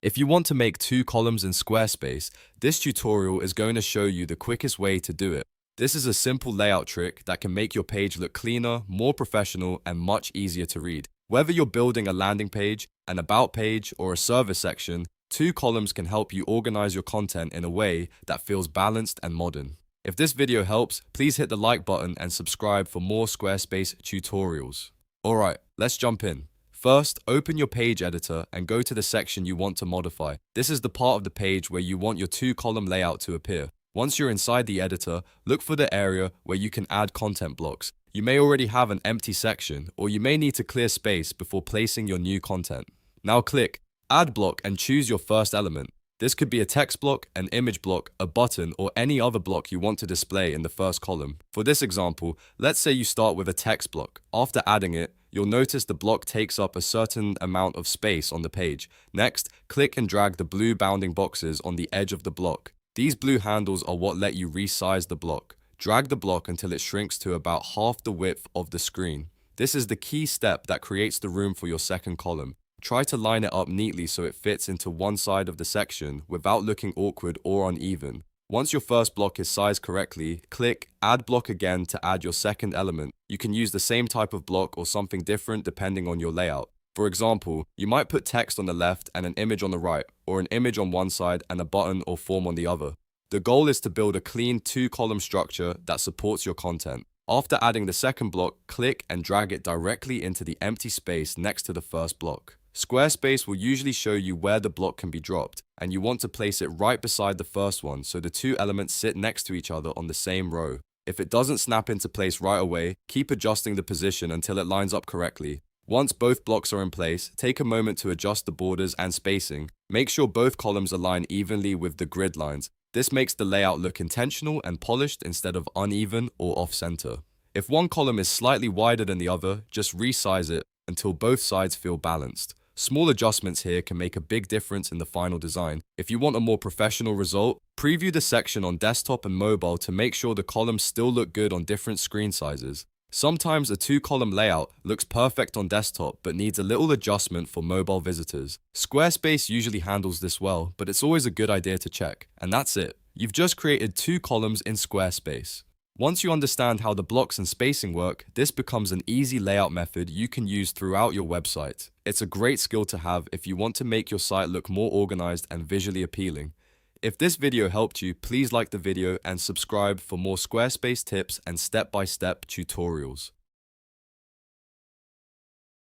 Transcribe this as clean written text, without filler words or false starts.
If you want to make 2 columns in Squarespace, this tutorial is going to show you the quickest way to do it. This is a simple layout trick that can make your page look cleaner, more professional, and much easier to read. Whether you're building a landing page, an about page, or a service section, 2 columns can help you organize your content in a way that feels balanced and modern. If this video helps, please hit the like button and subscribe for more Squarespace tutorials. Alright, let's jump in. First, open your page editor and go to the section you want to modify. This is the part of the page where you want your 2 column layout to appear. Once you're inside the editor, look for the area where you can add content blocks. You may already have an empty section, or you may need to clear space before placing your new content. Now click Add Block and choose your first element. This could be a text block, an image block, a button, or any other block you want to display in the first column. For this example, let's say you start with a text block. After adding it, you'll notice the block takes up a certain amount of space on the page. Next, click and drag the blue bounding boxes on the edge of the block. These blue handles are what let you resize the block. Drag the block until it shrinks to about half the width of the screen. This is the key step that creates the room for your second column. Try to line it up neatly so it fits into one side of the section without looking awkward or uneven. Once your first block is sized correctly, click Add Block again to add your second element. You can use the same type of block or something different depending on your layout. For example, you might put text on the left and an image on the right, or an image on one side and a button or form on the other. The goal is to build a clean 2 column structure that supports your content. After adding the second block, click and drag it directly into the empty space next to the first block. Squarespace will usually show you where the block can be dropped, and you want to place it right beside the first one so the 2 elements sit next to each other on the same row. If it doesn't snap into place right away, keep adjusting the position until it lines up correctly. Once both blocks are in place, take a moment to adjust the borders and spacing. Make sure both columns align evenly with the grid lines. This makes the layout look intentional and polished instead of uneven or off-center. If one column is slightly wider than the other, just resize it until both sides feel balanced. Small adjustments here can make a big difference in the final design. If you want a more professional result, preview the section on desktop and mobile to make sure the columns still look good on different screen sizes. Sometimes a 2 column layout looks perfect on desktop but needs a little adjustment for mobile visitors. Squarespace usually handles this well, but it's always a good idea to check. And that's it. You've just created 2 columns in Squarespace. Once you understand how the blocks and spacing work, this becomes an easy layout method you can use throughout your website. It's a great skill to have if you want to make your site look more organized and visually appealing. If this video helped you, please like the video and subscribe for more Squarespace tips and step-by-step tutorials.